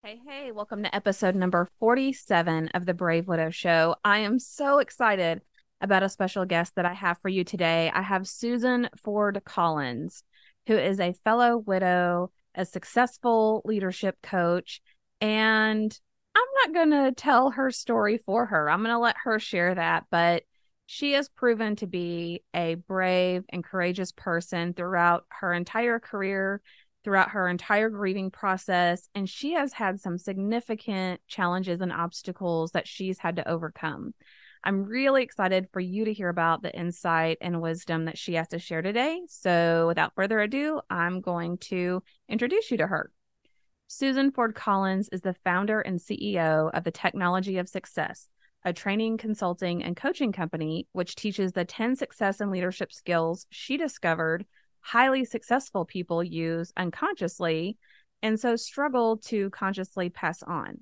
Hey, welcome to episode number 47 of the Brave Widow Show. I am so excited about a special guest that I have for you today. I have Susan Ford Collins, who is a fellow widow, a successful leadership coach, and I'm not going to tell her story for her. I'm going to let her share that, but she has proven to be a brave and courageous person throughout her entire career, throughout her entire grieving process. And she has had some significant challenges and obstacles that she's had to overcome. I'm really excited for you to hear about the insight and wisdom that she has to share today. So without further ado, I'm going to introduce you to her. Susan Ford Collins is the founder and CEO of the Technology of Success, a training, consulting, and coaching company which teaches the 10 success and leadership skills she discovered highly successful people use unconsciously and so struggle to consciously pass on.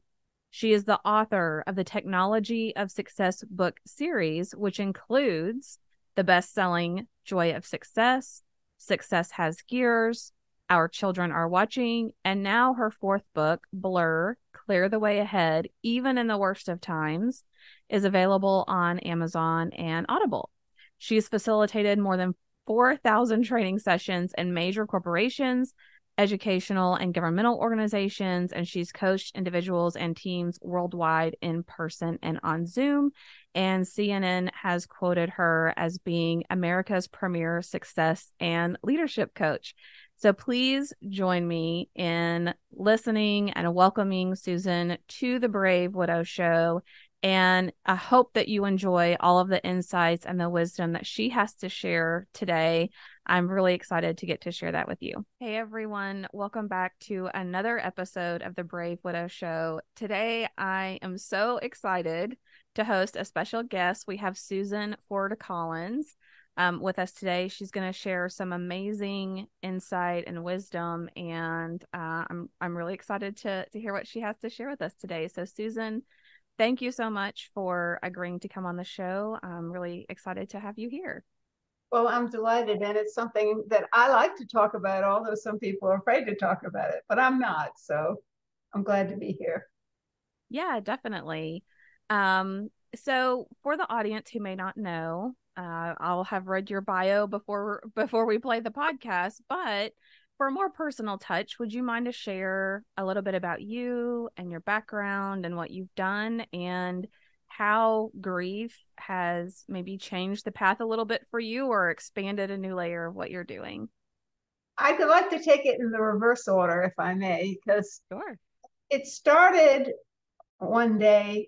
She is the author of the Technology of Success book series, which includes the best-selling Joy of Success, Success Has Gears, Our Children Are Watching, and now her fourth book, Blur, Clear the Way Ahead, Even in the Worst of Times, is available on Amazon and Audible. She's facilitated more than 4,000 training sessions in major corporations, educational and governmental organizations, and she's coached individuals and teams worldwide in person and on Zoom. And CNN has quoted her as being America's premier success and leadership coach. So please join me in listening and welcoming Susan to the Brave Widow Show. And I hope that you enjoy all of the insights and the wisdom that she has to share today. I'm really excited to get to share that with you. Hey, everyone. Welcome back to another episode of the Brave Widow Show. Today, I am so excited to host a special guest. We have Susan Ford Collins with us today. She's going to share some amazing insight and wisdom, and I'm really excited to hear what she has to share with us today. So, Susan, thank you so much for agreeing to come on the show. I'm really excited to have you here. Well, I'm delighted, and it's something that I like to talk about, although some people are afraid to talk about it, but I'm not. So I'm glad to be here. Yeah, definitely. So for the audience who may not know, I'll have read your bio before we play the podcast, but for a more personal touch, would you mind to share a little bit about you and your background and what you've done and how grief has maybe changed the path a little bit for you or expanded a new layer of what you're doing? I'd like to take it in the reverse order, if I may, because Sure. it started one day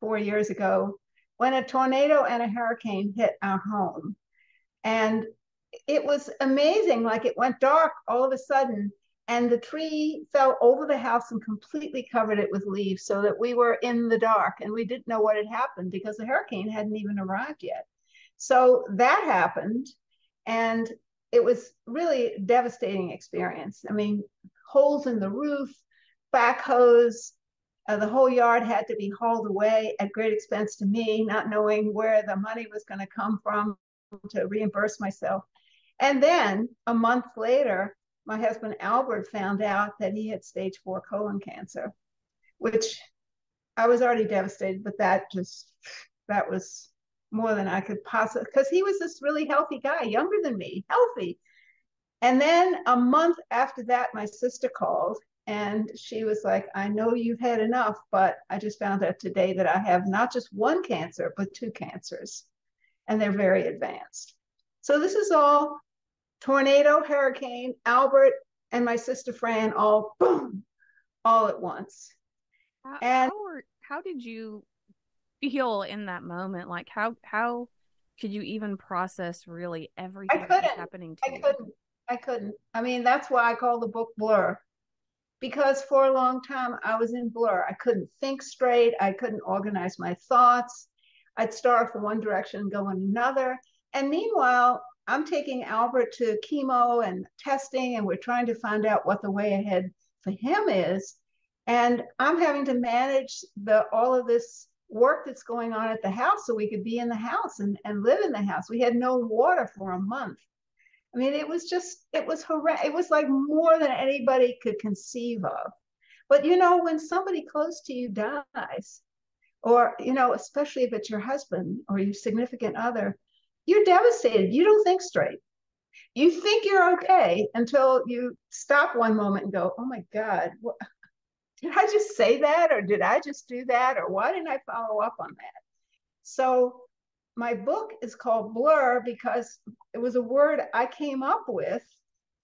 4 years ago when a tornado and a hurricane hit our home. And it was amazing. Like, it went dark all of a sudden, and the tree fell over the house and completely covered it with leaves, so that we were in the dark and we didn't know what had happened because the hurricane hadn't even arrived yet. So that happened, and it was really a devastating experience. I mean, holes in the roof, backhoes, the whole yard had to be hauled away at great expense to me, not knowing where the money was going to come from to reimburse myself. And then a month later, my husband Albert found out that he had stage 4 colon cancer, which I was already devastated, but that was more than I could possibly, because he was this really healthy guy, younger than me, healthy. And then a month after that, my sister called and she was like, I know you've had enough, but I just found out today that I have not just one cancer, but two cancers, and they're very advanced. So this is all tornado, hurricane, Albert, and my sister Fran, all boom, all at once. And How did you feel in that moment? Like how could you even process really I everything that was couldn't, happening to I you? couldn't, I couldn't. I mean, that's why I call the book Blur, because for a long time I was in blur. I couldn't think straight. I couldn't organize my thoughts. I'd start from one direction and go in another. And meanwhile, I'm taking Albert to chemo and testing, and we're trying to find out what the way ahead for him is. And I'm having to manage all of this work that's going on at the house so we could be in the house and live in the house. We had no water for a month. I mean, it was horrendous. It was like more than anybody could conceive of. But when somebody close to you dies, or especially if it's your husband or your significant other, you're devastated. You don't think straight. You think you're okay until you stop one moment and go, oh my God, did I just say that? Or did I just do that? Or why didn't I follow up on that? So my book is called Blur because it was a word I came up with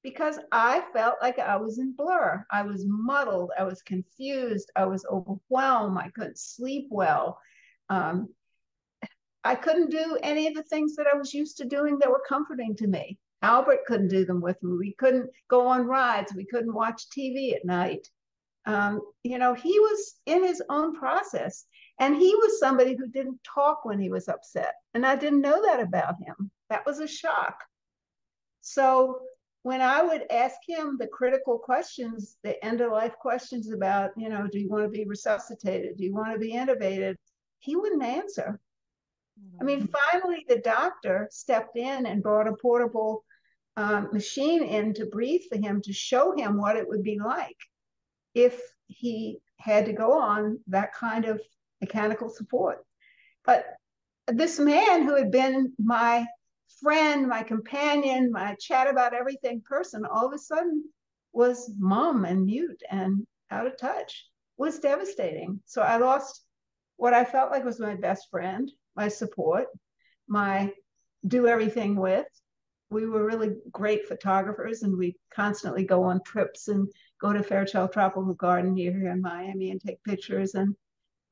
because I felt like I was in blur. I was muddled. I was confused. I was overwhelmed. I couldn't sleep well. Um, I couldn't do any of the things that I was used to doing that were comforting to me. Albert couldn't do them with me. We couldn't go on rides. We couldn't watch TV at night. He was in his own process. And he was somebody who didn't talk when he was upset. And I didn't know that about him. That was a shock. So when I would ask him the critical questions, the end of life questions about, do you want to be resuscitated? Do you want to be intubated? He wouldn't answer. I mean, finally, the doctor stepped in and brought a portable machine in to breathe for him to show him what it would be like if he had to go on that kind of mechanical support. But this man who had been my friend, my companion, my chat about everything person, all of a sudden was mum and mute and out of touch. It was devastating. So I lost what I felt like was my best friend, my support, my do everything with. We were really great photographers and we constantly go on trips and go to Fairchild Tropical Garden here in Miami and take pictures. And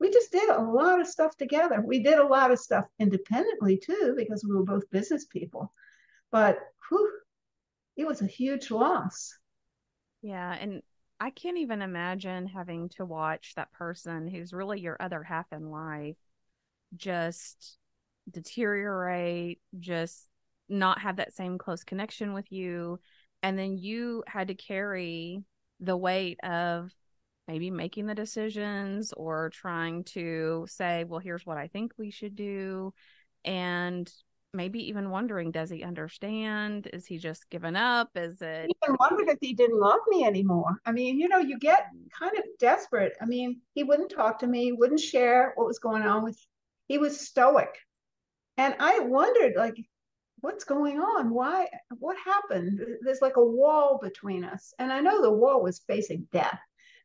we just did a lot of stuff together. We did a lot of stuff independently too, because we were both business people. But whew, it was a huge loss. Yeah, and I can't even imagine having to watch that person who's really your other half in life just deteriorate, just not have that same close connection with you. And then you had to carry the weight of maybe making the decisions or trying to say, well, here's what I think we should do. And maybe even wondering, does he understand? Is he just given up? Is I it? even wondered if he didn't love me anymore. I mean, you get kind of desperate. I mean, he wouldn't talk to me, wouldn't share what was going on with. He was stoic, and I wondered, like, what's going on? Why? What happened? There's like a wall between us, and I know the wall was facing death.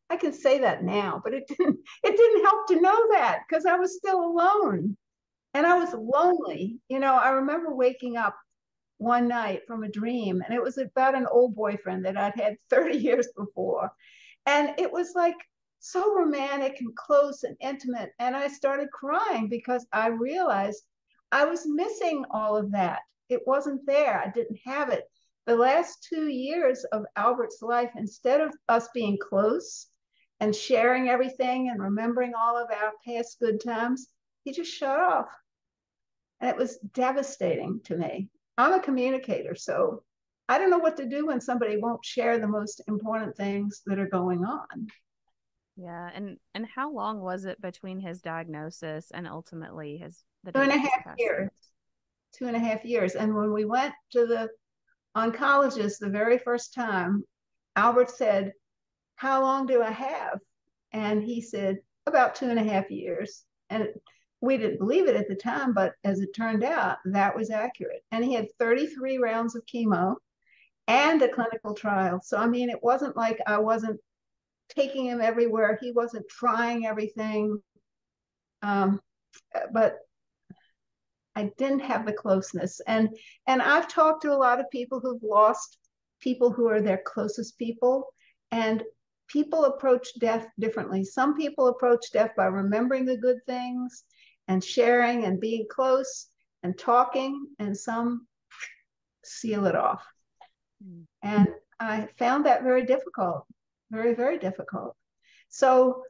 I can say that now, but it didn't help to know that because I was still alone and I was lonely. I remember waking up one night from a dream, and it was about an old boyfriend that I'd had 30 years before. And it was like so romantic and close and intimate. And I started crying because I realized I was missing all of that. It wasn't there. I didn't have it. The last 2 years of Albert's life, instead of us being close and sharing everything and remembering all of our past good times, he just shut off. And it was devastating to me. I'm a communicator, so I don't know what to do when somebody won't share the most important things that are going on. Yeah, and how long was it between his diagnosis and ultimately the Two date and a of his half passing? years, 2.5 years. And when we went to the oncologist the very first time, Albert said, how long do I have? And he said, about 2.5 years. And we didn't believe it at the time, but as it turned out, that was accurate. And he had 33 rounds of chemo and a clinical trial. So, I mean, it wasn't like I wasn't taking him everywhere. He wasn't trying everything. Um, but I didn't have the closeness. And I've talked to a lot of people who've lost people who are their closest people. And people approach death differently. Some people approach death by remembering the good things and sharing and being close and talking, and some seal it off. Mm. And I found that very difficult, very, very difficult. So,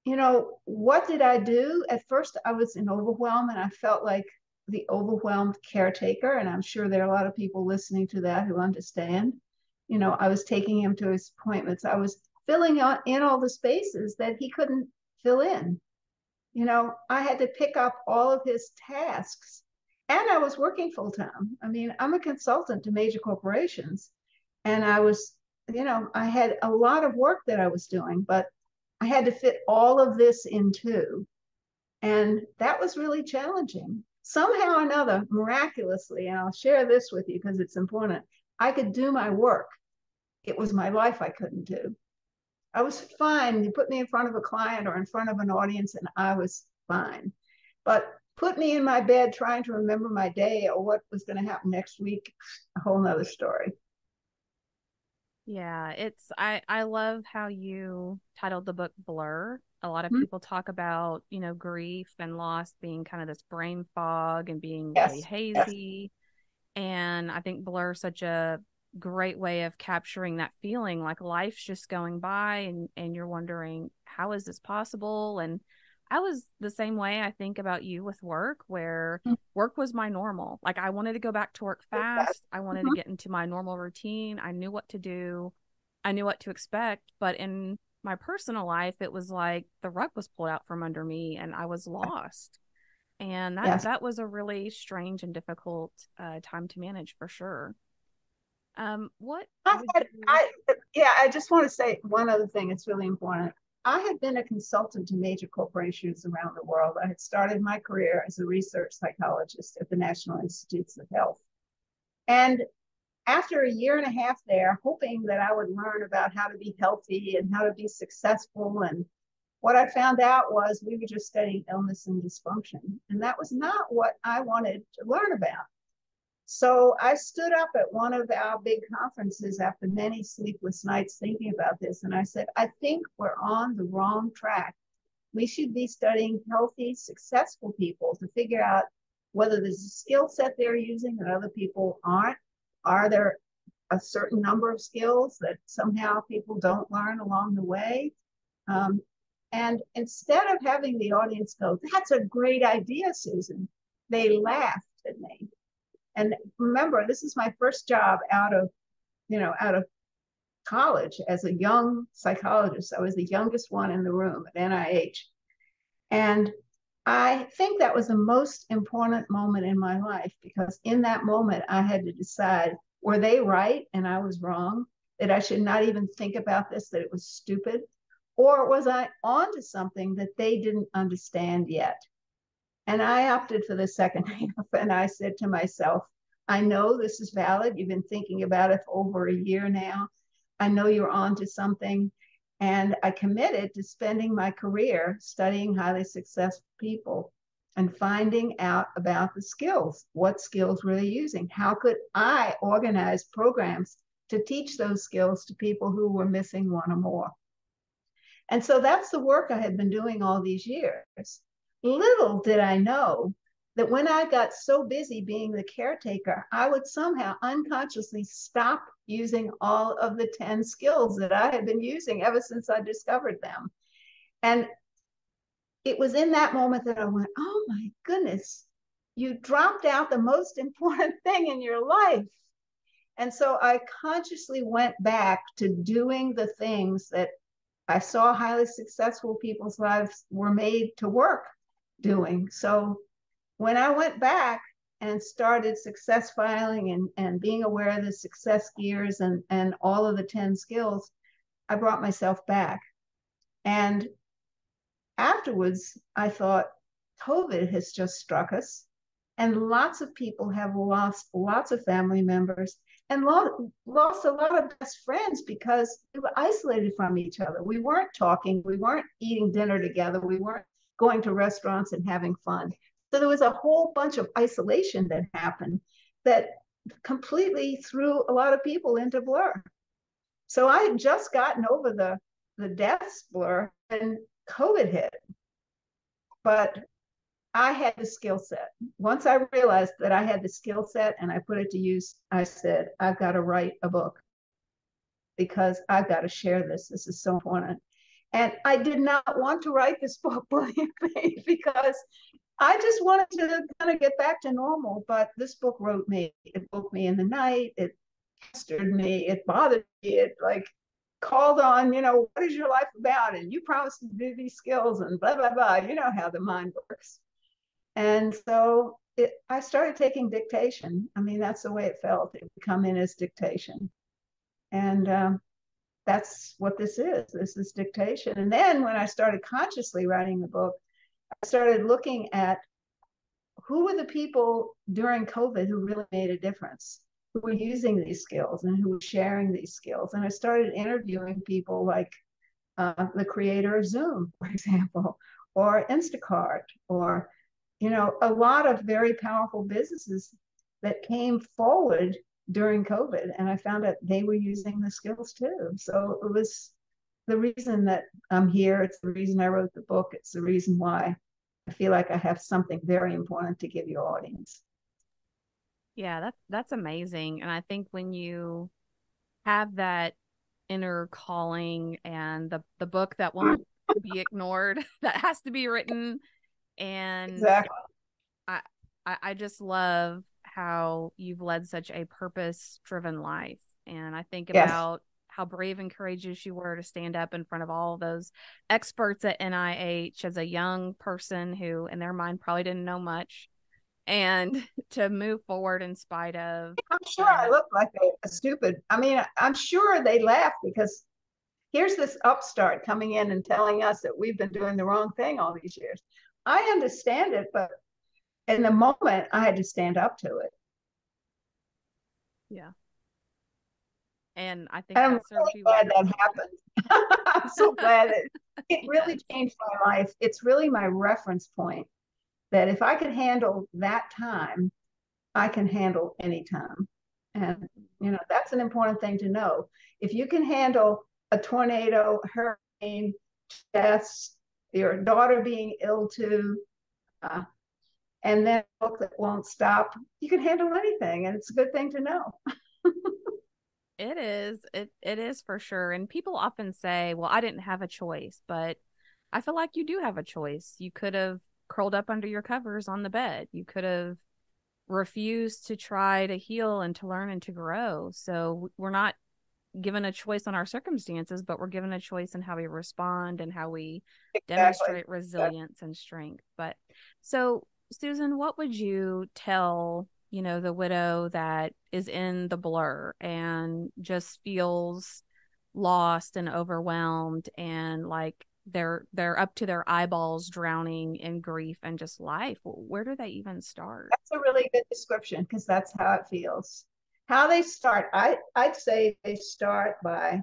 what did I do? At first, I was in overwhelm and I felt like the overwhelmed caretaker. And I'm sure there are a lot of people listening to that who understand. I was taking him to his appointments. I was filling in all the spaces that he couldn't fill in. I had to pick up all of his tasks and I was working full time. I mean, I'm a consultant to major corporations and I was, I had a lot of work that I was doing, but I had to fit all of this into, and that was really challenging. Somehow or another, miraculously, and I'll share this with you because it's important, I could do my work. It was my life I couldn't do. I was fine. You put me in front of a client or in front of an audience, and I was fine. But put me in my bed trying to remember my day or what was going to happen next week, a whole nother story. Yeah, I love how you titled the book Blur. A lot of Hmm? people talk about, grief and loss being kind of this brain fog and being really Yes, yes, hazy. And I think Blur is such a great way of capturing that feeling like life's just going by and you're wondering, how is this possible? And I was the same way, I think, about you with work, where work was my normal. Like I wanted to go back to work yes. fast. I wanted to Mhm. get into my normal routine. I knew what to do. I knew what to expect. But in my personal life, it was like the rug was pulled out from under me and I was lost. And that Yes. that was a really strange and difficult time to manage for sure. What I would had, you? I, yeah, I just want to say one other thing. It's really important. I had been a consultant to major corporations around the world. I had started my career as a research psychologist at the National Institutes of Health. And after a year and a half there, hoping that I would learn about how to be healthy and how to be successful, and what I found out was we were just studying illness and dysfunction. And that was not what I wanted to learn about. So I stood up at one of our big conferences after many sleepless nights thinking about this. And I said, I think we're on the wrong track. We should be studying healthy, successful people to figure out whether there's a skill set they're using that other people aren't. Are there a certain number of skills that somehow people don't learn along the way? Um, and instead of having the audience go, that's a great idea, Susan, they laughed at me. And remember, this is my first job out of college as a young psychologist. I was the youngest one in the room at NIH. And I think that was the most important moment in my life, because in that moment, I had to decide, were they right and I was wrong? That I should not even think about this, that it was stupid? Or was I onto something that they didn't understand yet? And I opted for the second half. And I said to myself, I know this is valid. You've been thinking about it for over a year now. I know you're on to something. And I committed to spending my career studying highly successful people and finding out about the skills. What skills were they using? How could I organize programs to teach those skills to people who were missing one or more? And so that's the work I had been doing all these years. Little did I know that when I got so busy being the caretaker, I would somehow unconsciously stop using all of the 10 skills that I had been using ever since I discovered them. And it was in that moment that I went, oh my goodness, you dropped out the most important thing in your life. And so I consciously went back to doing the things that I saw highly successful people's lives were made to work doing. So when I went back and started success filing and being aware of the success gears and all of the 10 skills, I brought myself back. And afterwards, I thought, COVID has just struck us, and lots of people have lost lots of family members and lost a lot of best friends because we were isolated from each other. We weren't talking, we weren't eating dinner together, we weren't going to restaurants and having fun. So there was a whole bunch of isolation that happened that completely threw a lot of people into blur. So I had just gotten over the deaths blur and COVID hit. But I had the skill set. Once I realized that I had the skill set and I put it to use, I said, I've got to write a book because I've got to share this. This is so important. And I did not want to write this book, believe me, because I just wanted to kind of get back to normal. But this book wrote me. It woke me in the night. It pestered me. It bothered me. It like called on, what is your life about? And you promised to do these skills and blah, blah, blah. You know how the mind works. And so I started taking dictation. I mean, that's the way it felt. It would come in as dictation. And that's what this is. This is dictation. And then when I started consciously writing the book, I started looking at who were the people during COVID who really made a difference, who were using these skills and who were sharing these skills. And I started interviewing people like the creator of Zoom, for example, or Instacart, or, a lot of very powerful businesses that came forward during COVID. And I found out they were using the skills too. So it was the reason that I'm here. It's the reason I wrote the book. It's the reason why I feel like I have something very important to give your audience. Yeah, that's amazing. And I think when you have that inner calling and the book that won't be ignored, that has to be written. And Exactly. I, I just love how you've led such a purpose driven life. And I think Yes, about how brave and courageous you were to stand up in front of all of those experts at NIH as a young person who, in their mind, probably didn't know much, and to move forward in spite of. I'm sure I And look like a stupid. I mean, I'm sure they laugh because here's this upstart coming in and telling us that we've been doing the wrong thing all these years. I understand it, but in the moment, I had to stand up to it. yeah, and I think And I'm that served really you glad well. that happened. I'm so glad that it really Yes. changed my life. It's really my reference point that if I could handle that time, I can handle any time. And, that's an important thing to know. If you can handle a tornado, hurricane, deaths, your daughter being ill too, uh, and then a book that won't stop, you can handle anything. And it's a good thing to know. It is. It is for sure. And people often say, "Well, I didn't have a choice," but I feel like you do have a choice. You could have curled up under your covers on the bed. You could have refused to try to heal and to learn and to grow. So we're not given a choice on our circumstances, but we're given a choice in how we respond and how we Exactly. demonstrate resilience and strength. But so, Susan, what would you tell, the widow that is in the blur and just feels lost and overwhelmed and like they're up to their eyeballs drowning in grief and just life? Where do they even start? That's a really good description because that's how it feels. How they start, I'd say they start by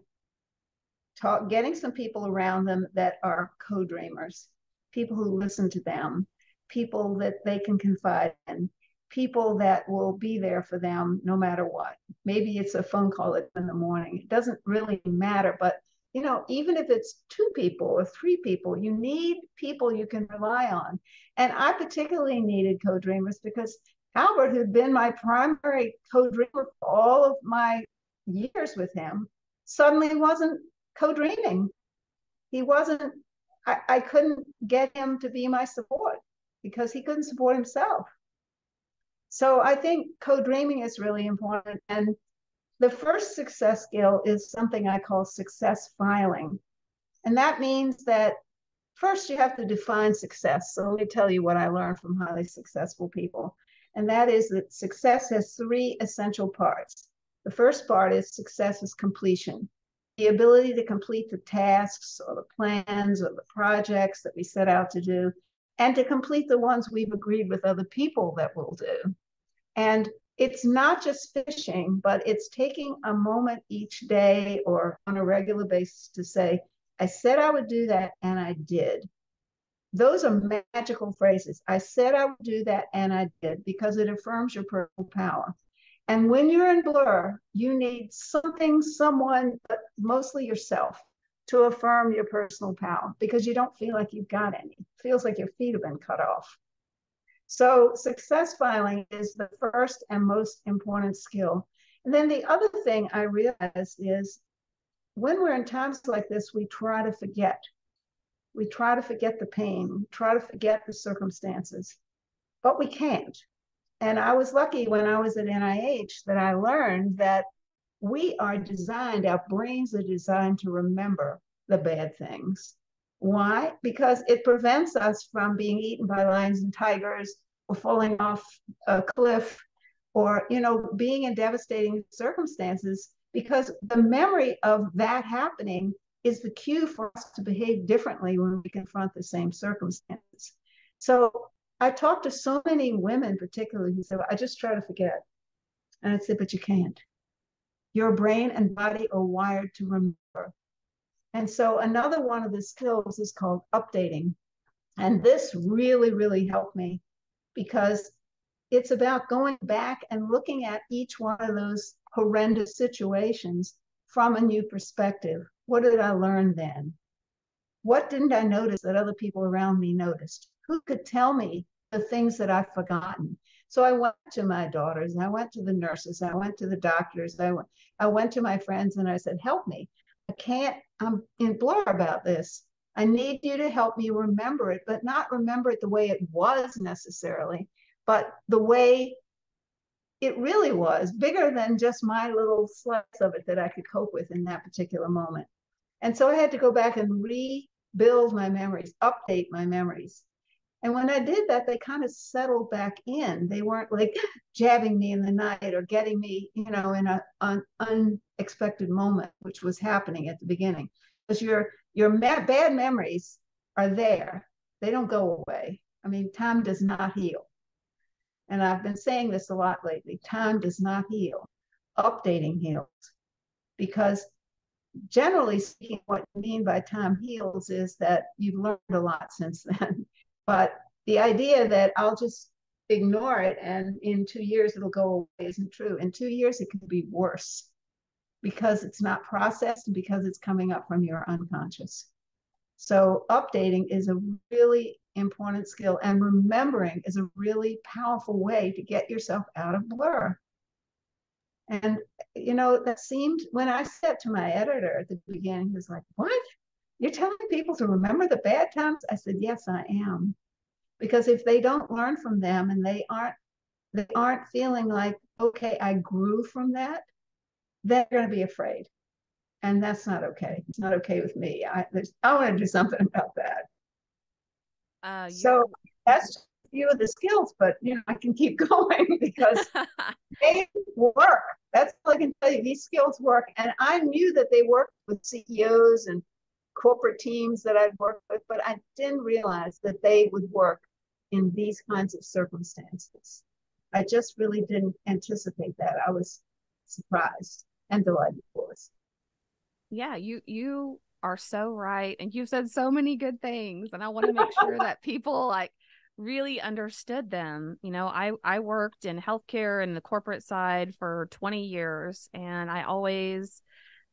getting some people around them that are co-dreamers, people who listen to them, people that they can confide in, people that will be there for them no matter what. Maybe it's a phone call in the morning. It doesn't really matter, but even if it's two people or three people, you need people you can rely on. And I particularly needed co-dreamers because Albert, who'd been my primary co-dreamer for all of my years with him, suddenly wasn't co-dreaming. He wasn't, I couldn't get him to be my support because he couldn't support himself. So I think co-dreaming is really important. And the first success skill is something I call success filing. And that means that first you have to define success. So let me tell you what I learned from highly successful people. And that is that success has three essential parts. The first part is success is completion, the ability to complete the tasks or the plans or the projects that we set out to do, and to complete the ones we've agreed with other people that we'll do. And it's not just fishing, but it's taking a moment each day or on a regular basis to say, I said I would do that and I did. Those are magical phrases. I said I would do that and I did because it affirms your personal power. And when you're in blur, you need something, someone, but mostly yourself to affirm your personal power because you don't feel like you've got any. It feels like your feet have been cut off. So success filing is the first and most important skill. And then the other thing I realized is when we're in times like this, we try to forget. We try to forget the pain, we try to forget the circumstances, but we can't. And I was lucky when I was at NIH that I learned that we are designed, our brains are designed to remember the bad things. Why? Because it prevents us from being eaten by lions and tigers or falling off a cliff or, being in devastating circumstances because the memory of that happening is the cue for us to behave differently when we confront the same circumstances. So I talked to so many women, particularly, who said, I just try to forget. And I said, but you can't. Your brain and body are wired to remember. And so another one of the skills is called updating. And this really, really helped me because it's about going back and looking at each one of those horrendous situations from a new perspective. What did I learn then? What didn't I notice that other people around me noticed? Who could tell me the things that I've forgotten? So I went to my daughters, I went to the nurses, I went to the doctors, I went to my friends and I said, help me. I can't, I'm in blur about this. I need you to help me remember it, but not remember it the way it was necessarily, but the way it really was, bigger than just my little slice of it that I could cope with in that particular moment. And so I had to go back and rebuild my memories, update my memories. And when I did that, they kind of settled back in. They weren't like jabbing me in the night or getting me, in an unexpected moment, which was happening at the beginning. Because your bad memories are there. They don't go away. I mean, time does not heal. And I've been saying this a lot lately. Time does not heal. Updating heals. Because generally speaking, what you mean by time heals is that you've learned a lot since then. But the idea that I'll just ignore it and in 2 years it'll go away isn't true. In 2 years, it could be worse because it's not processed and because it's coming up from your unconscious. So updating is a really important skill, and remembering is a really powerful way to get yourself out of blur. And, that seemed, when I said to my editor at the beginning, he was like, what? You're telling people to remember the bad times? I said, yes, I am. Because if they don't learn from them and they aren't feeling like, okay, I grew from that, they're going to be afraid. And that's not okay. It's not okay with me. I want to do something about that. Yeah. So that's a few of the skills, but I can keep going because they work. That's all I can tell you. These skills work. And I knew that they worked with CEOs and corporate teams that I'd worked with, but I didn't realize that they would work in these kinds of circumstances. I just really didn't anticipate that. I was surprised and delighted for us. Yeah, you are so right. And you've said so many good things. And I want to make sure that people like really understood them. I worked in healthcare and the corporate side for 20 years, and I always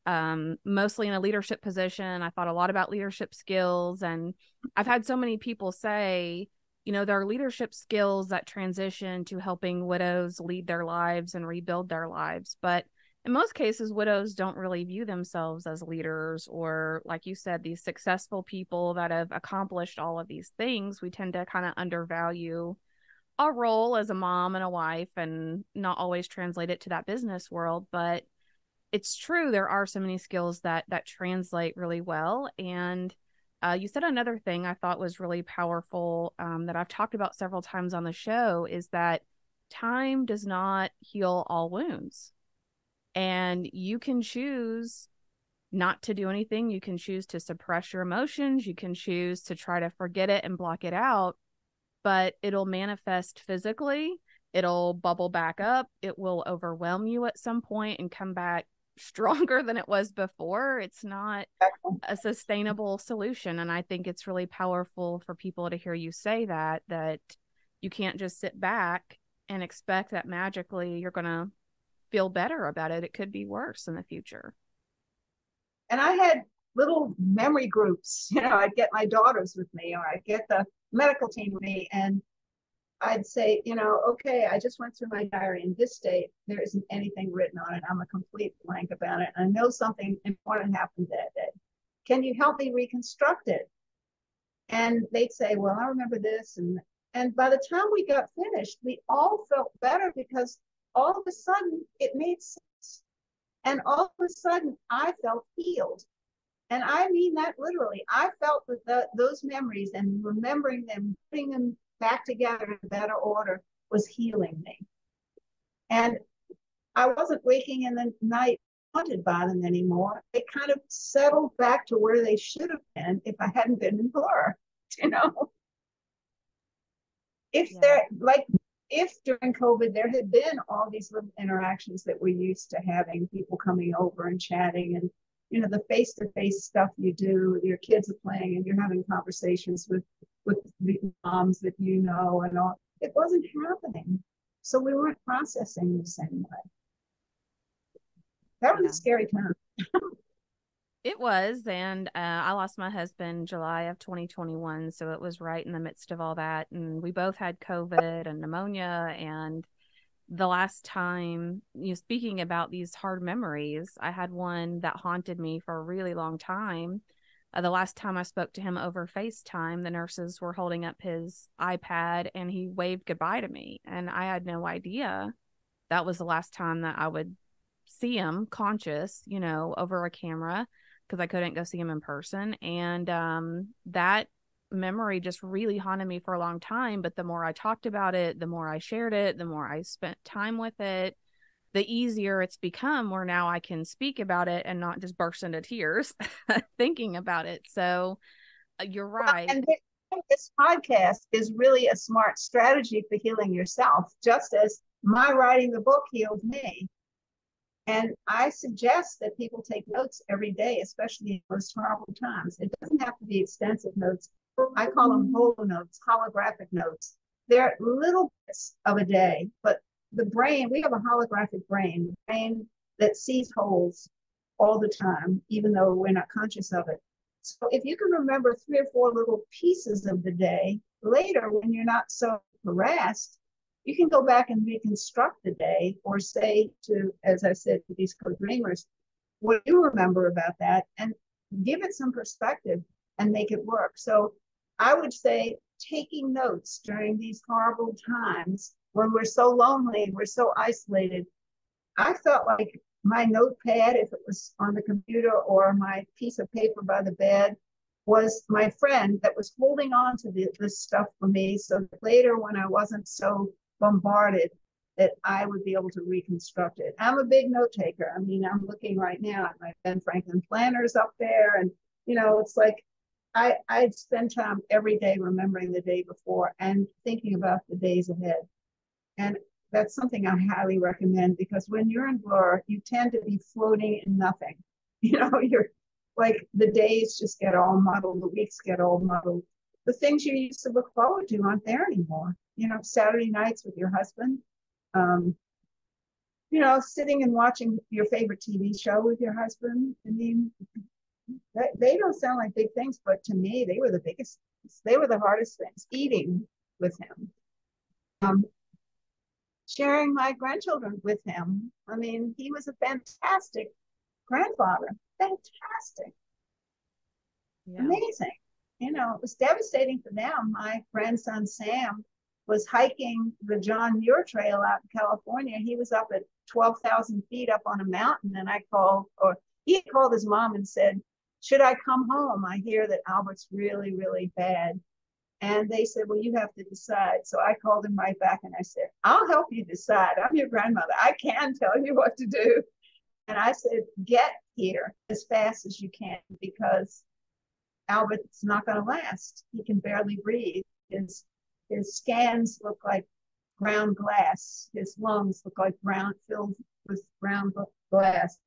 mostly in a leadership position. I thought a lot about leadership skills, and I've had so many people say, there are leadership skills that transition to helping widows lead their lives and rebuild their lives. But in most cases, widows don't really view themselves as leaders, or like you said, these successful people that have accomplished all of these things. We tend to kind of undervalue our role as a mom and a wife and not always translate it to that business world. But it's true, there are so many skills that translate really well. And you said another thing I thought was really powerful, that I've talked about several times on the show, is that time does not heal all wounds. And you can choose not to do anything. You can choose to suppress your emotions. You can choose to try to forget it and block it out, but it'll manifest physically. It'll bubble back up. It will overwhelm you at some point and come back stronger than it was before. It's not a sustainable solution. And I think it's really powerful for people to hear you say that you can't just sit back and expect that magically you're going to feel better about it. It could be worse in the future. And I had little memory groups. I'd get my daughters with me, or I'd get the medical team with me, and I'd say, okay, I just went through my diary, and this date, there isn't anything written on it. I'm a complete blank about it. I know something important happened that day. Can you help me reconstruct it? And they'd say, well, I remember this. And by the time we got finished, we all felt better because all of a sudden it made sense. And all of a sudden I felt healed. And I mean that literally. I felt that those memories and remembering them, putting them back together in better order was healing me. And I wasn't waking in the night haunted by them anymore. They kind of settled back to where they should have been if I hadn't been in blur, you know. If Yeah. there like if during COVID there had been all these little interactions that we're used to having, people coming over and chatting, and the face-to-face stuff you do, your kids are playing and you're having conversations with the moms that and all, it wasn't happening. So we weren't processing the same way. That was a Yeah. scary time. It was, and I lost my husband July of 2021, so it was right in the midst of all that, and we both had COVID and pneumonia. And the last time, speaking about these hard memories, I had one that haunted me for a really long time. The last time I spoke to him over FaceTime, the nurses were holding up his iPad, and he waved goodbye to me, and I had no idea that was the last time that I would see him conscious, over a camera, because I couldn't go see him in person. And that memory just really haunted me for a long time. But the more I talked about it, the more I shared it, the more I spent time with it, the easier it's become, where now I can speak about it and not just burst into tears thinking about it. So you're right. And this podcast is really a smart strategy for healing yourself, just as my writing the book healed me. And I suggest that people take notes every day, especially in those horrible times. It doesn't have to be extensive notes. I call them holo notes, holographic notes. They're little bits of a day, but the brain, we have a holographic brain, the brain that sees holes all the time, even though we're not conscious of it. So if you can remember 3 or 4 little pieces of the day, later when you're not so harassed, you can go back and reconstruct the day, or say to, as I said, to these co-dreamers, what you remember about that, and give it some perspective and make it work. So I would say taking notes during these horrible times when we're so lonely, we're so isolated. I felt like my notepad, if it was on the computer, or my piece of paper by the bed, was my friend that was holding on to this stuff for me, so that later when I wasn't so bombarded, that I would be able to reconstruct it. I'm a big note taker. I mean, I'm looking right now at my Ben Franklin planners up there, and it's like I'd spend time every day remembering the day before and thinking about the days ahead. And that's something I highly recommend, because when you're in blur, you tend to be floating in nothing. You're like, the days just get all muddled, the weeks get all muddled. The things you used to look forward to aren't there anymore. Saturday nights with your husband, sitting and watching your favorite TV show with your husband. I mean, they don't sound like big things, but to me, they were the biggest things. They were the hardest things. Eating with him, sharing my grandchildren with him. I mean, he was a fantastic grandfather. Fantastic. Yeah. Amazing. It was devastating for them. My grandson Sam was hiking the John Muir Trail out in California. He was up at 12,000 feet up on a mountain, and he had called his mom and said, "Should I come home? I hear that Albert's really, really bad." And they said, "Well, you have to decide." So I called him right back and I said, "I'll help you decide. I'm your grandmother. I can tell you what to do." And I said, "Get here as fast as you can, because Albert's not going to last. He can barely breathe. His scans look like ground glass. His lungs look like filled with ground glass."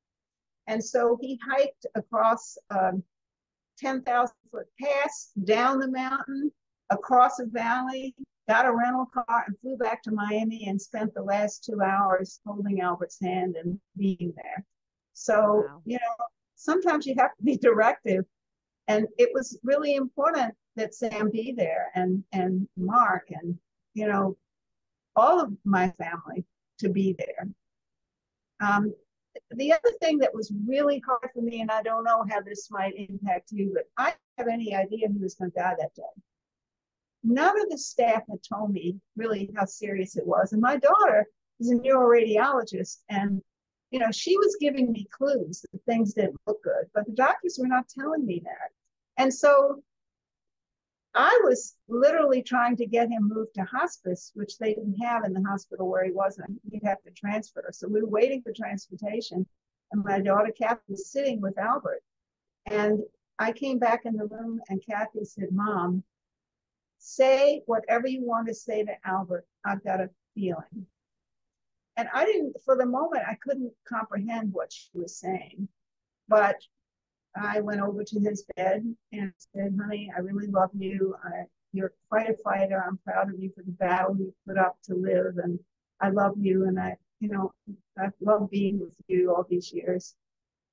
And so he hiked across 10,000-foot pass, down the mountain, across a valley, got a rental car, and flew back to Miami, and spent the last 2 hours holding Albert's hand and being there. So, Wow. sometimes you have to be directive. And it was really important that Sam be there, and Mark, and, all of my family to be there. The other thing that was really hard for me, and I don't know how this might impact you, but I didn't have any idea he was going to die that day. None of the staff had told me really how serious it was. And my daughter is a neuroradiologist, and she was giving me clues that things didn't look good, but the doctors were not telling me that. And so I was literally trying to get him moved to hospice, which they didn't have in the hospital where he was, and he'd have to transfer. So we were waiting for transportation. And my daughter Kathy was sitting with Albert. And I came back in the room and Kathy said, Mom, say whatever you want to say to Albert. I've got a feeling. And I didn't, for the moment, I couldn't comprehend what she was saying. But I went over to his bed and said, honey, I really love you. You're quite a fighter. I'm proud of you for the battle you put up to live. And I love you. And I've loved being with you all these years.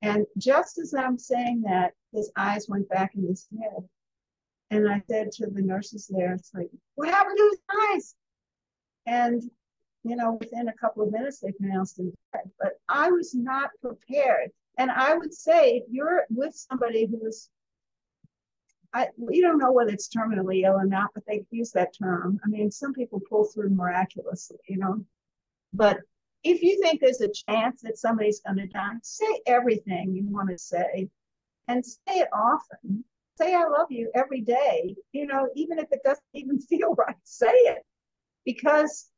And just as I'm saying that, his eyes went back in his head. And I said to the nurses there, it's like, what happened to his eyes? And, within a couple of minutes, they pronounced him dead. But I was not prepared. And I would say, if you're with somebody who's, we don't know whether it's terminally ill or not, but they use that term. I mean, some people pull through miraculously, But if you think there's a chance that somebody's going to die, say everything you want to say and say it often. Say, I love you every day, even if it doesn't even feel right, say it. Because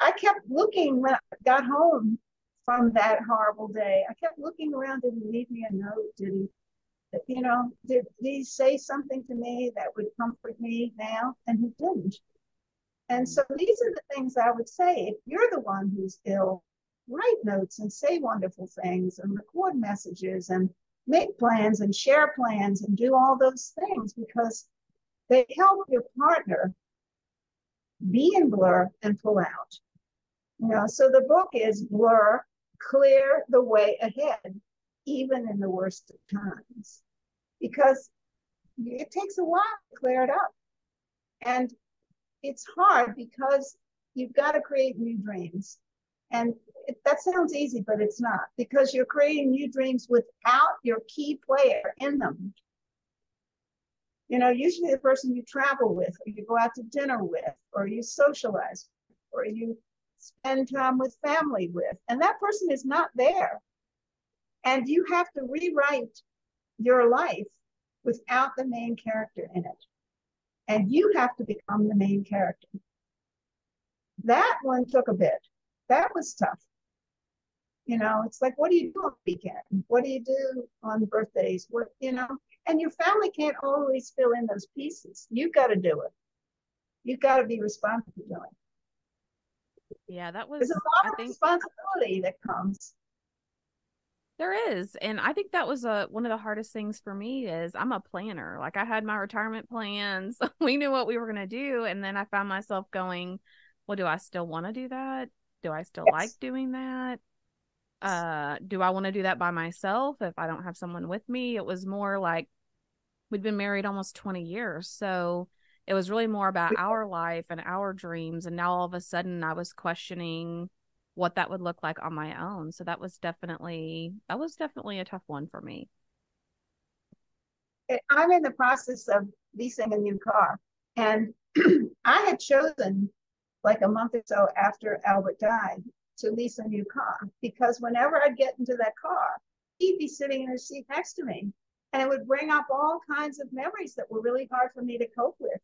I kept looking when I got home from that horrible day. I kept looking around. Did he leave me a note? Did he say something to me that would comfort me now? And he didn't. And so these are the things I would say. If you're the one who's ill, write notes and say wonderful things and record messages and make plans and share plans and do all those things because they help your partner be in blur and pull out. So the book is Blur, Clear the Way Ahead, even in the worst of times. Because it takes a while to clear it up. And it's hard because you've got to create new dreams. And that sounds easy, but it's not, because you're creating new dreams without your key player in them. Usually the person you travel with, or you go out to dinner with, or you socialize, or you spend time with family with, and that person is not there. And you have to rewrite your life without the main character in it. And you have to become the main character. That one took a bit. That was tough. It's like, what do you do on the weekend? What do you do on birthdays? And your family can't always fill in those pieces. You've got to do it. You've got to be responsible for doing it. Yeah, that was, There's a lot of responsibility that comes. There is. And I think that was one of the hardest things for me is I'm a planner. Like I had my retirement plans. We knew what we were going to do. And then I found myself going, well, do I still want to do that? Do I still like doing that? Do I want to do that by myself if I don't have someone with me? It was more like we'd been married almost 20 years. So it was really more about our life and our dreams. And now all of a sudden I was questioning what that would look like on my own. So that was definitely a tough one for me. I'm in the process of leasing a new car. And I had chosen like a month or so after Albert died to lease a new car because whenever I'd get into that car, he'd be sitting in his seat next to me. And it would bring up all kinds of memories that were really hard for me to cope with.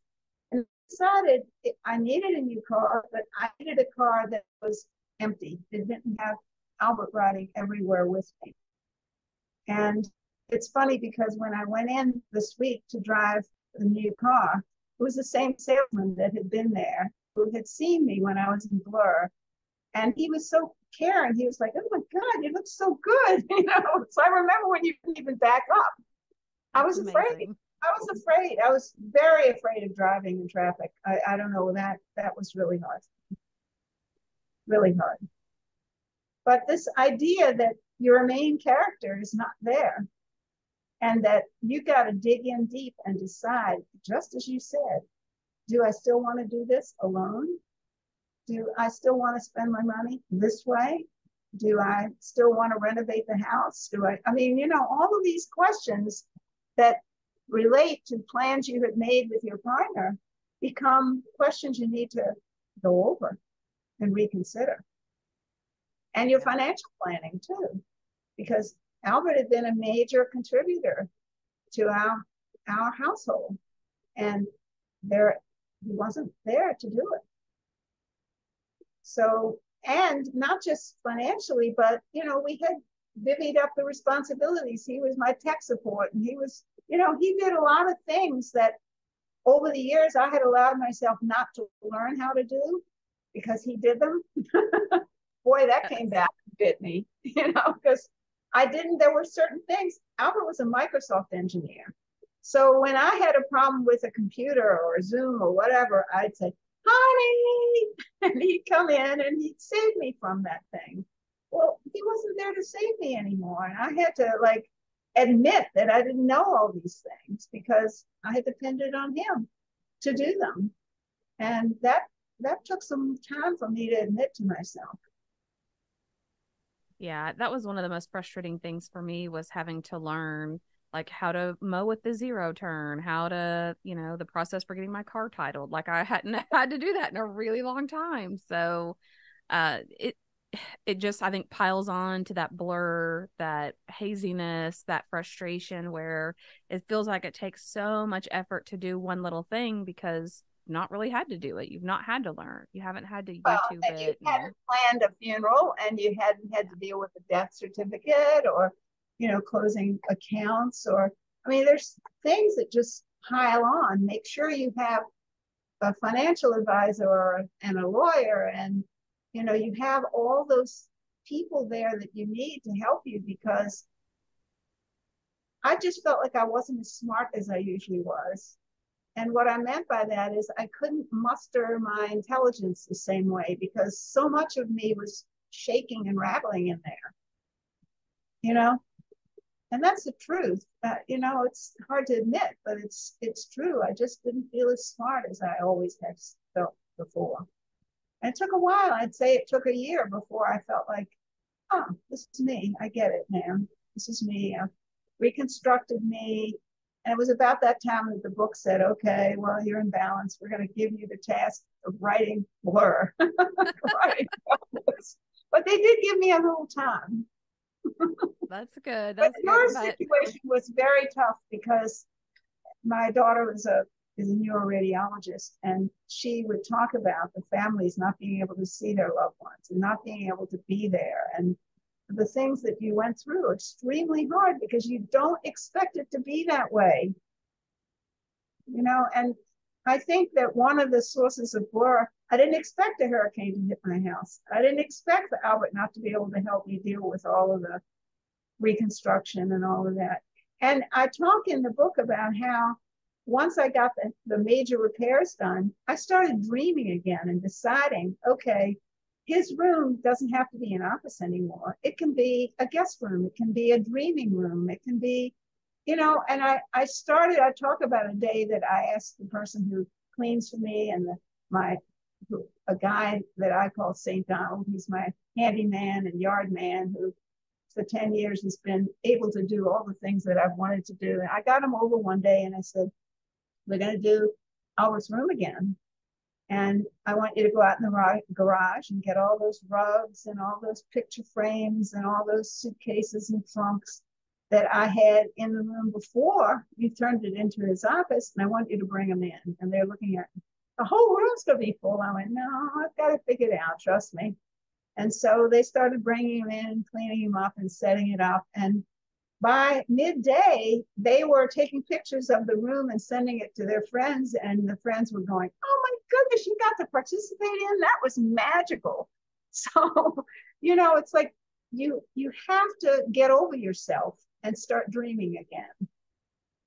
And I decided I needed a new car, but I needed a car that was empty. It didn't have Albert riding everywhere with me. And it's funny because when I went in this week to drive the new car, it was the same salesman that had been there who had seen me when I was in Blur. And he was so caring. He was like, oh my God, you look so good. So I remember when you didn't even back up. I was afraid. I was very afraid of driving in traffic. I don't know, that was really hard. Really hard. But this idea that your main character is not there and that you got to dig in deep and decide, just as you said, do I still want to do this alone? Do I still want to spend my money this way? Do I still want to renovate the house? All of these questions that relate to plans you have made with your partner become questions you need to go over and reconsider. And your financial planning too, because Albert had been a major contributor to our household, and he wasn't there to do it. So, and not just financially, but we had divvied up the responsibilities. He was my tech support, and he was, he did a lot of things that over the years I had allowed myself not to learn how to do because he did them. Boy, that came Yes. back and bit me, because I didn't, there were certain things. Albert was a Microsoft engineer. So when I had a problem with a computer or Zoom or whatever, I'd say, honey, and he'd come in and he'd save me from that thing. Well, he wasn't there to save me anymore. And I had to admit that I didn't know all these things because I had depended on him to do them. And that took some time for me to admit to myself. Yeah, that was one of the most frustrating things for me was having to learn like how to mow with the zero turn, how to, the process for getting my car titled. Like I hadn't had to do that in a really long time. So, it it just I think piles on to that blur, that haziness, that frustration where it feels like it takes so much effort to do one little thing because you've not really had to do it. You've not had to learn. You haven't had to Well, YouTube and you it and hadn't planned a funeral and you hadn't had to deal with a death certificate or, closing accounts or, I mean, there's things that just pile on. Make sure you have a financial advisor and a lawyer and, you have all those people there that you need to help you because I just felt like I wasn't as smart as I usually was. And what I meant by that is I couldn't muster my intelligence the same way because so much of me was shaking and rattling in there, you know? And that's the truth. It's hard to admit, but it's true. I just didn't feel as smart as I always had felt before. And it took a while. I'd say it took a year before I felt like, oh, this is me. I get it, man. This is me. I've reconstructed me. And it was about that time that the book said, okay, well, you're in balance. We're going to give you the task of writing Blur. Writing books. But they did give me a little time. that's good. But That's your good. But situation was very tough because my daughter is a neuroradiologist, and she would talk about the families not being able to see their loved ones and not being able to be there, and the things that you went through are extremely hard because you don't expect it to be that way, and I think that one of the sources of blur, I didn't expect a hurricane to hit my house. I didn't expect for Albert not to be able to help me deal with all of the reconstruction and all of that. And I talk in the book about how once I got the major repairs done, I started dreaming again and deciding, okay, his room doesn't have to be an office anymore. It can be a guest room. It can be a dreaming room. It can be, and I talk about a day that I asked the person who cleans for me and my, a guy that I call St. Donald. He's my handyman and yard man who for 10 years has been able to do all the things that I've wanted to do. And I got him over one day and I said, we're going to do Albert's room again. And I want you to go out in the garage and get all those rugs and all those picture frames and all those suitcases and trunks that I had in the room before you turned it into his office. And I want you to bring them in. And they're looking at the whole room's going to be full. I went, no, I've got to figure it out. Trust me. And so they started bringing him in, cleaning him up, and setting it up. And by midday, they were taking pictures of the room and sending it to their friends. And the friends were going, oh my goodness, you got to participate in that was magical. So, it's like you have to get over yourself and start dreaming again.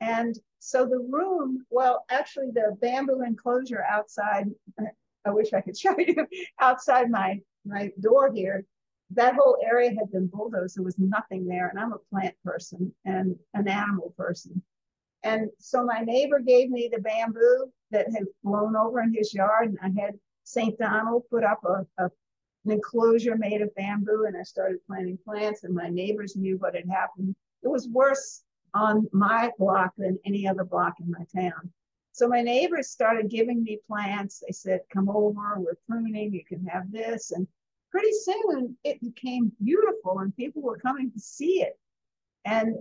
And so the room, well, actually the bamboo enclosure outside, I wish I could show you, outside my door here, that whole area had been bulldozed. There was nothing there. And I'm a plant person and an animal person. And so my neighbor gave me the bamboo that had blown over in his yard. And I had St. Donald put up an enclosure made of bamboo. And I started planting plants. And my neighbors knew what had happened. It was worse on my block than any other block in my town. So my neighbors started giving me plants. They said, come over, we're pruning, you can have this. And pretty soon it became beautiful and people were coming to see it. And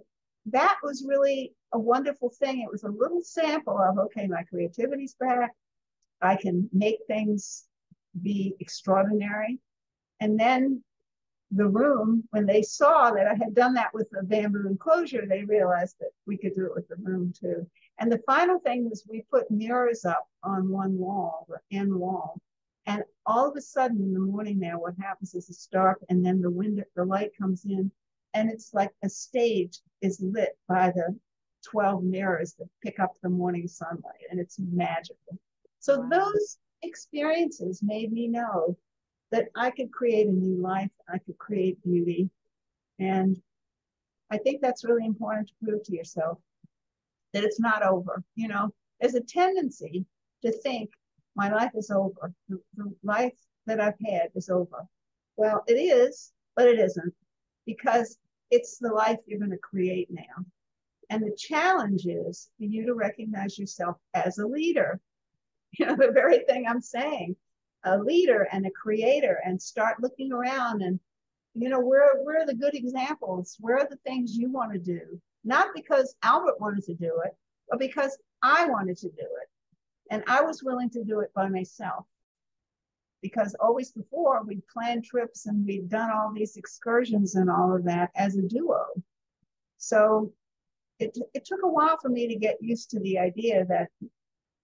that was really a wonderful thing. It was a little sample of, okay, my creativity's back. I can make things be extraordinary. And then the room, when they saw that I had done that with the bamboo enclosure, they realized that we could do it with the room too. And the final thing was we put mirrors up on one wall, the end wall. And all of a sudden in the morning now, what happens is it's dark and then the light comes in and it's like a stage is lit by the 12 mirrors that pick up the morning sunlight, and it's magical. So Wow. those experiences made me know that I could create a new life, I could create beauty. And I think that's really important to prove to yourself that it's not over. You know, there's a tendency to think my life is over. The life that I've had is over. Well, it is, but it isn't, because it's the life you're going to create now. And the challenge is for you to recognize yourself as a leader. You know, the very thing I'm saying, a leader and a creator, and start looking around and, you know, where are the good examples? Where are the things you want to do? Not because Albert wanted to do it, but because I wanted to do it. And I was willing to do it by myself. Because always before we'd planned trips and we'd done all these excursions and all of that as a duo. So it took a while for me to get used to the idea that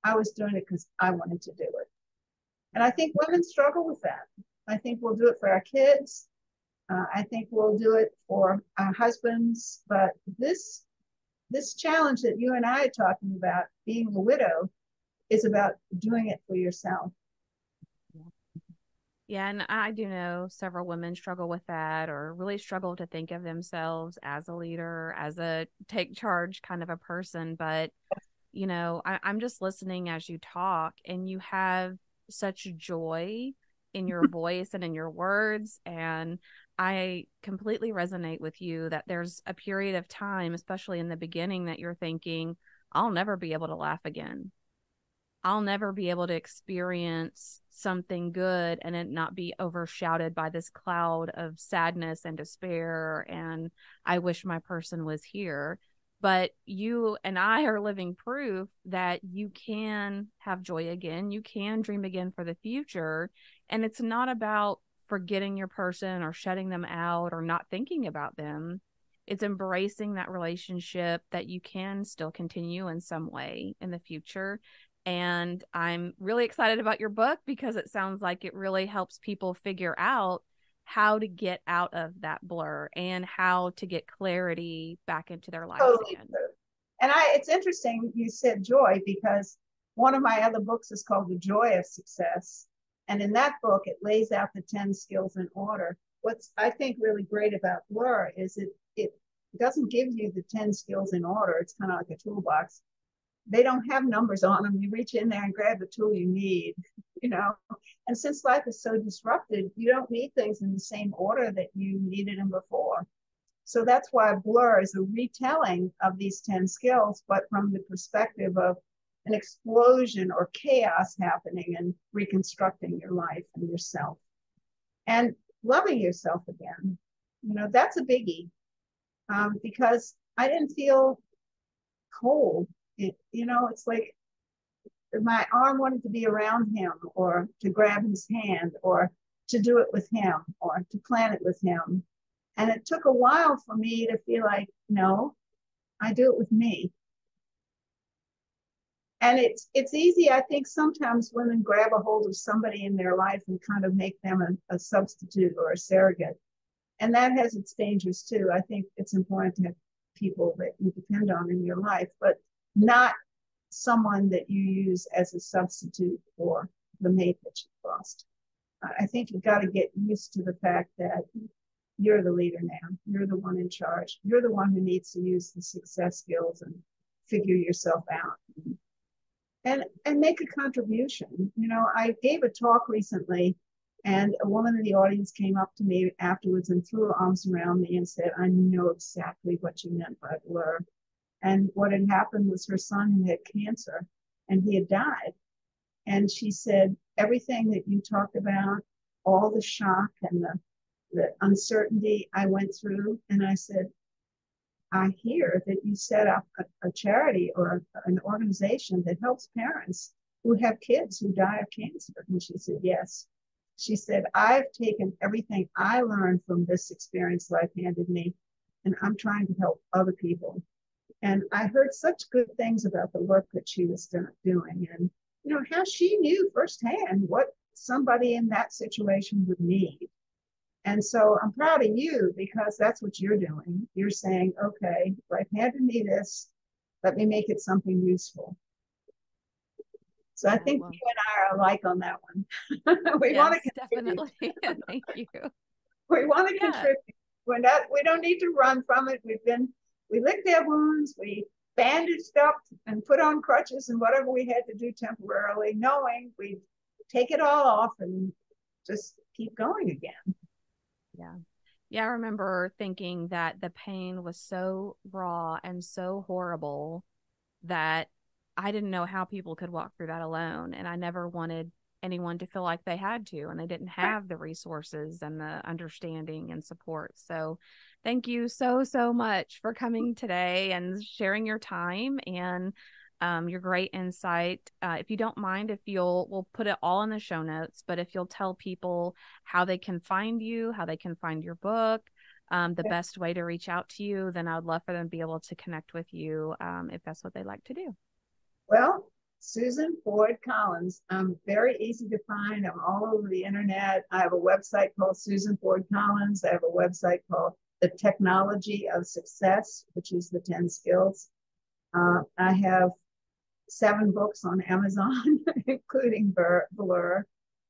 I was doing it because I wanted to do it. And I think women struggle with that. I think we'll do it for our kids. I think we'll do it for our husbands. But this challenge that you and I are talking about, being a widow, is about doing it for yourself. Yeah, and I do know several women struggle with that or really struggle to think of themselves as a leader, as a take charge kind of a person. But, you know, I'm just listening as you talk, and you have such joy in your voice and in your words. And I completely resonate with you that there's a period of time, especially in the beginning, that you're thinking, I'll never be able to laugh again. I'll never be able to experience something good and it not be overshadowed by this cloud of sadness and despair. And I wish my person was here. But you and I are living proof that you can have joy again. You can dream again for the future. And it's not about forgetting your person or shutting them out or not thinking about them. It's embracing that relationship that you can still continue in some way in the future. And I'm really excited about your book because it sounds like it really helps people figure out how to get out of that blur and how to get clarity back into their lives Totally again. true. And it's interesting you said joy, because one of my other books is called The Joy of Success. And in that book, it lays out the 10 skills in order. What's I think really great about Blur is it doesn't give you the 10 skills in order. It's kind of like a toolbox. They don't have numbers on them. You reach in there and grab the tool you need, you know. And since life is so disrupted, you don't need things in the same order that you needed them before. So that's why Blur is a retelling of these 10 skills, but from the perspective of an explosion or chaos happening and reconstructing your life and yourself and loving yourself again. You know, that's a biggie, because I didn't feel cold. You know, it's like my arm wanted to be around him or to grab his hand or to do it with him or to plan it with him. And it took a while for me to feel like, no, I do it with me. And it's easy. I think sometimes women grab a hold of somebody in their life and kind of make them a substitute or a surrogate. And that has its dangers too. I think it's important to have people that you depend on in your life, but not someone that you use as a substitute for the mate that you lost. I think you've got to get used to the fact that you're the leader now. You're the one in charge. You're the one who needs to use the success skills and figure yourself out and make a contribution. You know, I gave a talk recently, and a woman in the audience came up to me afterwards and threw her arms around me and said, I know exactly what you meant by Blur. And what had happened was her son had cancer and he had died. And she said, everything that you talked about, all the shock and the uncertainty I went through. And I said, I hear that you set up a charity or an organization that helps parents who have kids who die of cancer. And she said, yes. She said, I've taken everything I learned from this experience life handed me, and I'm trying to help other people. And I heard such good things about the work that she was doing, and how she knew firsthand what somebody in that situation would need. And so I'm proud of you because that's what you're doing. You're saying, okay, life handed me this, let me make it something useful. So I think Well, you and I are alike on that one. We want yes, to contribute. definitely. Thank you. We want to Yeah. contribute. We don't need to run from it. We licked their wounds, we bandaged up and put on crutches and whatever we had to do temporarily, knowing we'd take it all off and just keep going again. Yeah. Yeah, I remember thinking that the pain was so raw and so horrible that I didn't know how people could walk through that alone. And I never wanted anyone to feel like they had to and they didn't have the resources and the understanding and support. So thank you so, so much for coming today and sharing your time and your great insight. If you don't mind, if we'll put it all in the show notes, but if you'll tell people how they can find you, how they can find your book, the best way to reach out to you, then I would love for them to be able to connect with you if that's what they like to do. Well, Susan Ford Collins. I'm very easy to find. I'm all over the internet. I have a website called Susan Ford Collins. I have a website called The Technology of Success, which is the 10 skills. I have 7 books on Amazon, including Blur.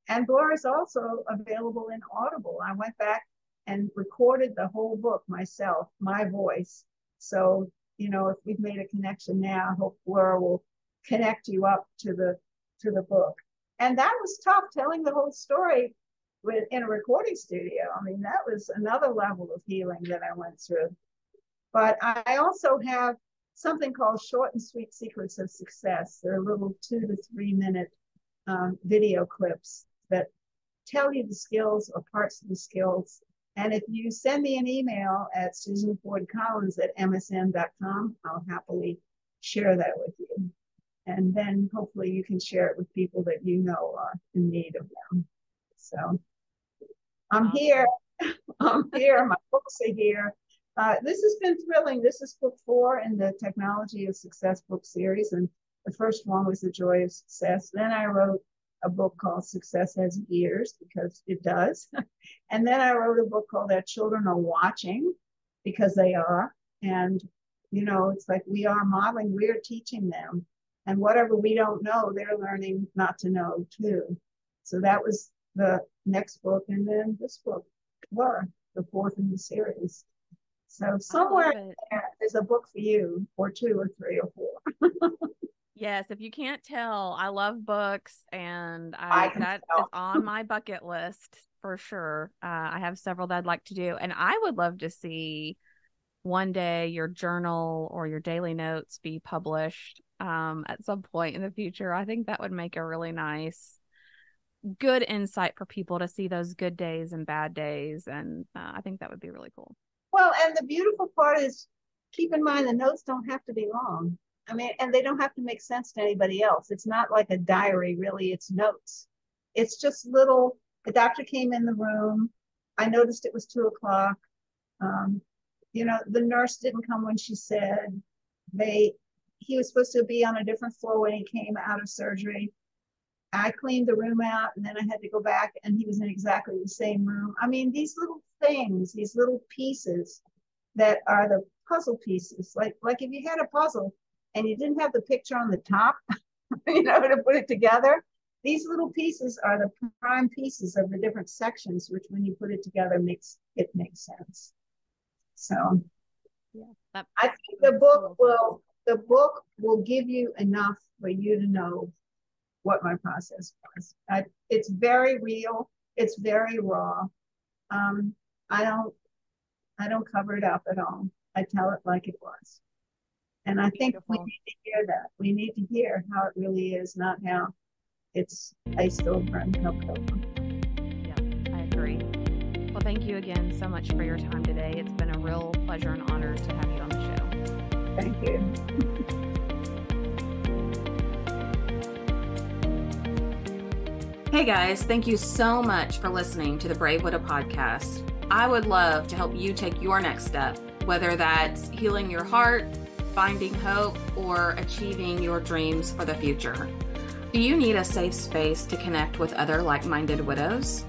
And Blur is also available in Audible. I went back and recorded the whole book myself, my voice. So, if we've made a connection now, I hope Blur will connect you up to the book. And that was tough, telling the whole story in a recording studio. I mean, that was another level of healing that I went through. But I also have something called Short and Sweet Secrets of Success. They're little 2 to 3 minute video clips that tell you the skills or parts of the skills. And if you send me an email at susanfordcollins@msn.com, I'll happily share that with you. And then hopefully you can share it with people that you know are in need of them. So I'm Awesome. here. I'm here. My books are here. This has been thrilling. This is book 4 in the Technology of Success book series. And the first one was The Joy of Success. Then I wrote a book called Success Has Ears, because it does. And then I wrote a book called Our Children Are Watching, because they are. And, it's like we are modeling, we're teaching them. And whatever we don't know, they're learning not to know too. So that was the next book. And then this book, Blur, the 4th in the series. So somewhere there's a book for you, or 2 or 3 or 4. Yes, if you can't tell, I love books, and that tell. is on my bucket list for sure. I have several that I'd like to do, and I would love to see one day your journal or your daily notes be published at some point in the future. I think that would make a really nice, good insight for people to see those good days and bad days, and I think that would be really cool. Well, and the beautiful part is, keep in mind the notes don't have to be long. I mean, and they don't have to make sense to anybody else. It's not like a diary, really. It's notes. It's just little. The doctor came in the room. I noticed it was 2:00. The nurse didn't come when she said. He was supposed to be on a different floor when he came out of surgery. I cleaned the room out, and then I had to go back, and he was in exactly the same room. I mean, these little things, these little pieces that are the puzzle pieces. Like if you had a puzzle and you didn't have the picture on the top, to put it together, these little pieces are the prime pieces of the different sections, which when you put it together makes sense. So yeah, I think the book will give you enough for you to know what my process was. It's very real. It's very raw. I don't cover it up at all. I tell it like it was. And I think we need to hear that. We need to hear how it really is, not how it's iced over and covered over. Yeah, I agree. Well, thank you again so much for your time today. It's been a real pleasure and honor to have you on the show. Thank you. Hey guys, thank you so much for listening to the Brave Widow podcast. I would love to help you take your next step, whether that's healing your heart, finding hope, or achieving your dreams for the future. Do you need a safe space to connect with other like-minded widows?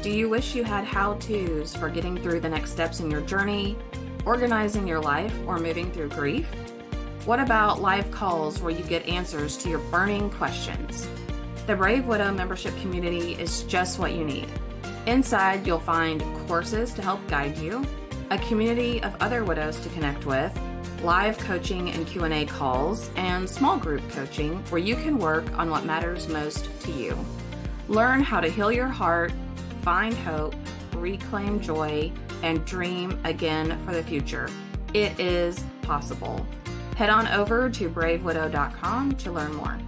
Do you wish you had how-tos for getting through the next steps in your journey, organizing your life, or moving through grief? What about live calls where you get answers to your burning questions? The Brave Widow membership community is just what you need. Inside, you'll find courses to help guide you, a community of other widows to connect with, live coaching and Q&A calls, and small group coaching where you can work on what matters most to you. Learn how to heal your heart, find hope, reclaim joy, and dream again for the future. It is possible. Head on over to bravewidow.com to learn more.